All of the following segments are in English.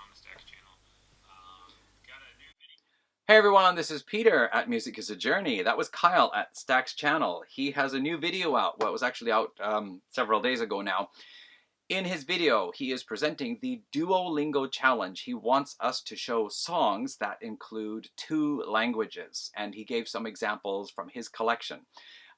on the Stacks channel. Got a new video. Hey everyone, this is Peter at Music is a Journey. That was Kyle at StacksChannel. He has a new video out. Well, it was actually out several days ago now. In his video, he is presenting the Duolingo challenge. He wants us to show songs that include 2 languages, and he gave some examples from his collection.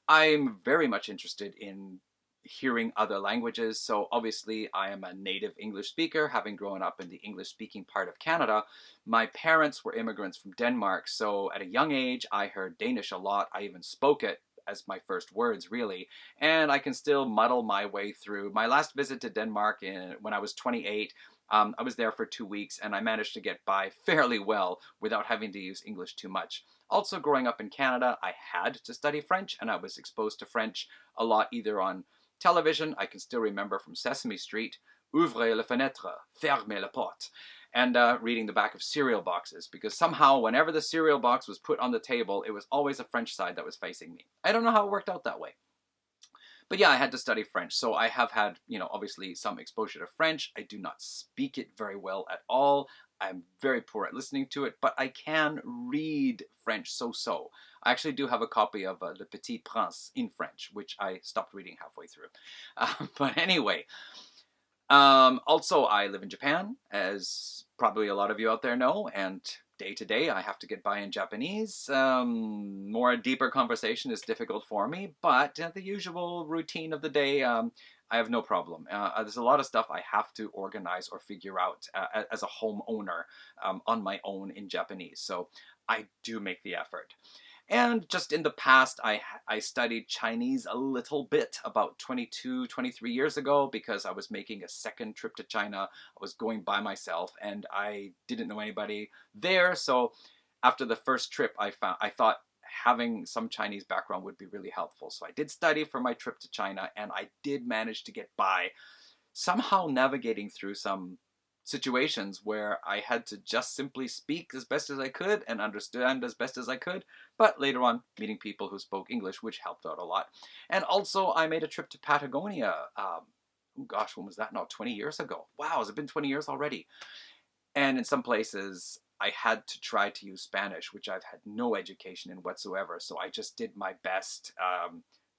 I'm very much interested in hearing other languages, so obviously I am a native English speaker, having grown up in the English-speaking part of Canada. My parents were immigrants from Denmark, so at a young age I heard Danish a lot. I even spoke it as my first words, really, and I can still muddle my way through. My last visit to Denmark when I was 28, I was there for 2 weeks and I managed to get by fairly well without having to use English too much. Also, growing up in Canada, I had to study French, and I was exposed to French a lot either on television. I can still remember from Sesame Street, "Ouvrez la fenêtre, fermez la porte," and reading the back of cereal boxes, because somehow whenever the cereal box was put on the table, it was always the French side that was facing me. I don't know how it worked out that way. But yeah, I had to study French, so I have had, obviously some exposure to French. I do not speak it very well at all. I'm very poor at listening to it, but I can read French so-so. I actually do have a copy of Le Petit Prince in French, which I stopped reading halfway through. But anyway, also I live in Japan, as probably a lot of you out there know, and day to day I have to get by in Japanese. More deeper conversation is difficult for me, but the usual routine of the day, I have no problem. There's a lot of stuff I have to organize or figure out as a homeowner on my own in Japanese, so I do make the effort. And just in the past, I studied Chinese a little bit about 22, 23 years ago, because I was making a second trip to China. I was going by myself and I didn't know anybody there. So after the first trip, I thought having some Chinese background would be really helpful. So I did study for my trip to China, and I did manage to get by, somehow navigating through some situations where I had to just simply speak as best as I could and understand as best as I could, but later on meeting people who spoke English, which helped out a lot. And also I made a trip to Patagonia, oh gosh, when was that now? 20 years ago. Wow, has it been 20 years already? And in some places I had to try to use Spanish, which I've had no education in whatsoever, so I just did my best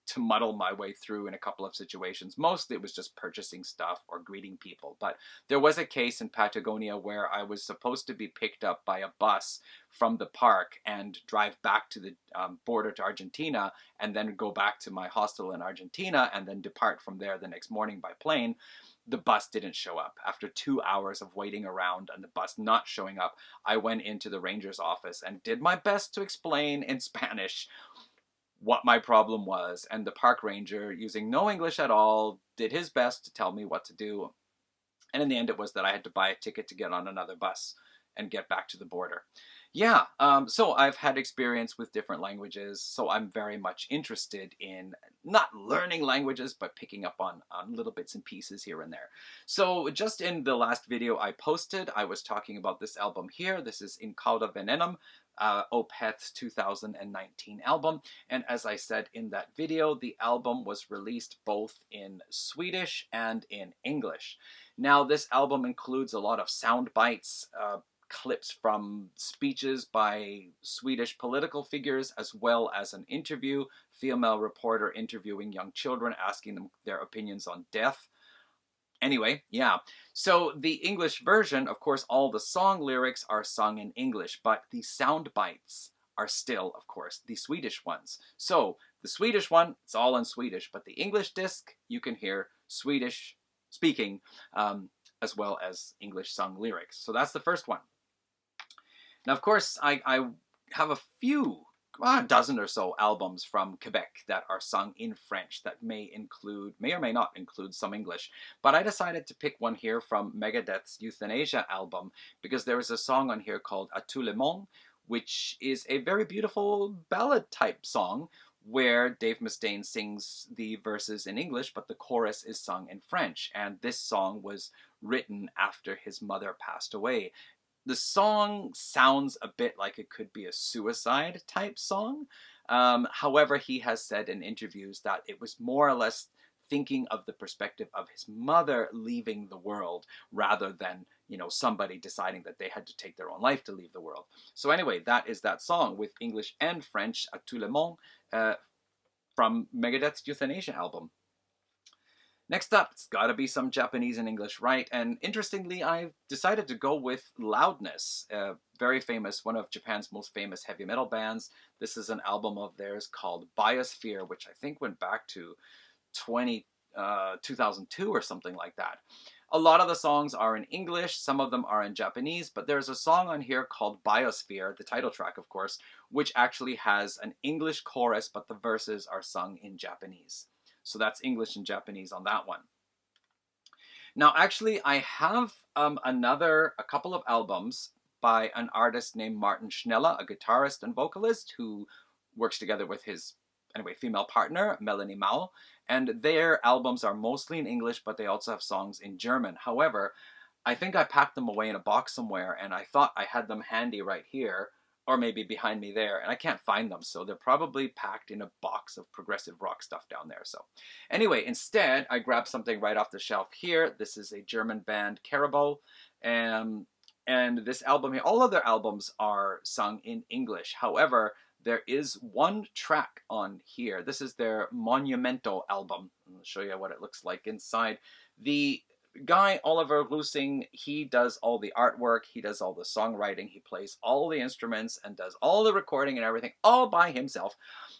to muddle my way through in a couple of situations. Mostly it was just purchasing stuff or greeting people. But there was a case in Patagonia where I was supposed to be picked up by a bus from the park and drive back to the border to Argentina, and then go back to my hostel in Argentina, and then depart from there the next morning by plane. The bus didn't show up. After 2 hours of waiting around and the bus not showing up, I went into the ranger's office and did my best to explain in Spanish what my problem was, and the park ranger, using no English at all, did his best to tell me what to do. And in the end, it was that I had to buy a ticket to get on another bus and get back to the border. Yeah, so I've had experience with different languages, so I'm very much interested in not learning languages, but picking up on little bits and pieces here and there. So just in the last video I posted, I was talking about this album here. This is In Cauda Venenum, Opeth's 2019 album. And as I said in that video, the album was released both in Swedish and in English. Now, this album includes a lot of sound bites, clips from speeches by Swedish political figures, as well as an interview, female reporter interviewing young children, asking them their opinions on death. Anyway, yeah. So the English version, of course, all the song lyrics are sung in English, but the sound bites are still, of course, the Swedish ones. So the Swedish one, it's all in Swedish, but the English disc, you can hear Swedish speaking, as well as English sung lyrics. So that's the first one. Now, of course, I have a few, a dozen or so albums from Quebec that are sung in French that may or may not include some English. But I decided to pick one here from Megadeth's Euthanasia album, because there is a song on here called A tout le monde, which is a very beautiful ballad-type song where Dave Mustaine sings the verses in English, but the chorus is sung in French. And this song was written after his mother passed away. The song sounds a bit like it could be a suicide type song. However, he has said in interviews that it was more or less thinking of the perspective of his mother leaving the world rather than, you know, somebody deciding that they had to take their own life to leave the world. So anyway, that is that song with English and French, À tout le monde, from Megadeth's Euthanasia album. Next up, it's got to be some Japanese and English, right? And interestingly, I decided to go with Loudness, very famous, one of Japan's most famous heavy metal bands. This is an album of theirs called Biosphere, which I think went back to 2002 or something like that. A lot of the songs are in English, some of them are in Japanese, but there's a song on here called Biosphere, the title track, of course, which actually has an English chorus, but the verses are sung in Japanese. So that's English and Japanese on that one. Now, actually, I have a couple of albums by an artist named Martin Schnella, a guitarist and vocalist who works together with his, anyway, female partner, Melanie Mao. And their albums are mostly in English, but they also have songs in German. However, I think I packed them away in a box somewhere, and I thought I had them handy right here, or maybe behind me there, and I can't find them, so they're probably packed in a box of progressive rock stuff down there. So anyway, instead, I grabbed something right off the shelf here. This is a German band, Carabao, and this album here, all of their albums are sung in English. However, there is one track on here. This is their Monumento album. I'll show you what it looks like inside. The guy, Oliver Lusing, he does all the artwork, he does all the songwriting, he plays all the instruments and does all the recording and everything all by himself.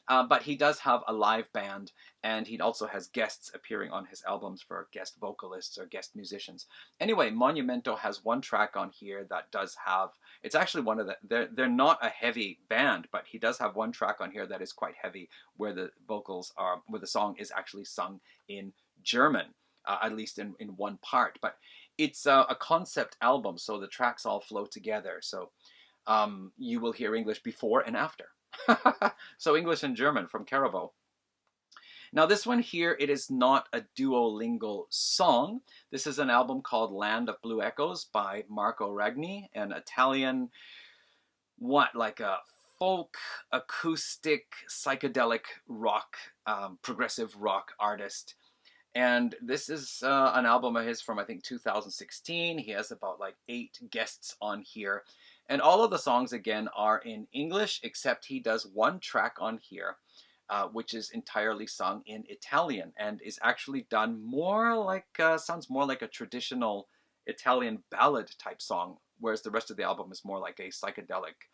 But he does have a live band, and he also has guests appearing on his albums for guest vocalists or guest musicians. Anyway, Monumento has one track on here that does have, it's actually one of the, they're not a heavy band, but he does have one track on here that is quite heavy, where the vocals are, where the song is actually sung in German. At least in one part, but it's a concept album, so the tracks all flow together. So you will hear English before and after. So English and German from Carabao. Now this one here, it is not a Duolingo song. This is an album called Land of Blue Echoes by Marco Ragni, an Italian, like a folk, acoustic, psychedelic rock, progressive rock artist. And this is an album of his from, I think, 2016. He has about like 8 guests on here. And all of the songs, again, are in English, except he does one track on here, which is entirely sung in Italian and is actually done more like, sounds more like a traditional Italian ballad type song, whereas the rest of the album is more like a psychedelic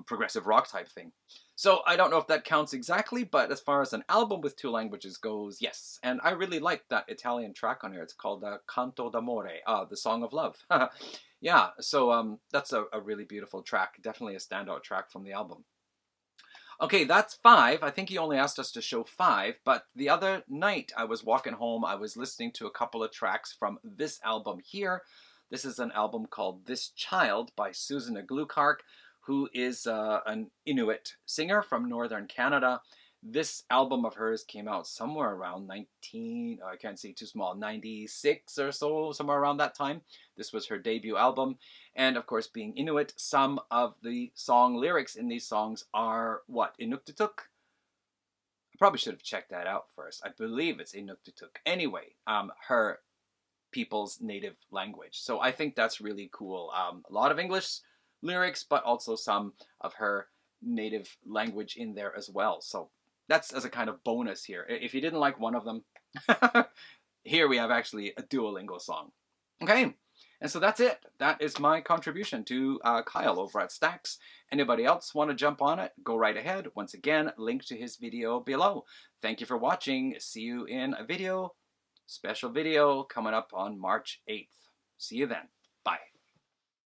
progressive rock type thing. So I don't know if that counts exactly, but as far as an album with 2 languages goes, yes. And I really like that Italian track on here. It's called Canto d'Amore, the Song of Love. Yeah, so that's a really beautiful track. Definitely a standout track from the album. Okay, that's 5. I think he only asked us to show 5, but the other night I was walking home, I was listening to a couple of tracks from this album here. This is an album called This Child by Susanna Glukark, who is an Inuit singer from northern Canada. This album of hers came out somewhere around 96 or so, somewhere around that time. This was her debut album. And of course, being Inuit, some of the song lyrics in these songs are what? Inuktitut? I probably should have checked that out first. I believe it's Inuktitut. Anyway, her people's native language. So I think that's really cool. A lot of English lyrics, but also some of her native language in there as well. So that's as a kind of bonus here. If you didn't like one of them, here we have actually a Duolingo song. Okay, and so that's it. That is my contribution to Kyle over at Stacks. Anybody else want to jump on it? Go right ahead. Once again, link to his video below. Thank you for watching. See you in a special video coming up on March 8th. See you then. Bye.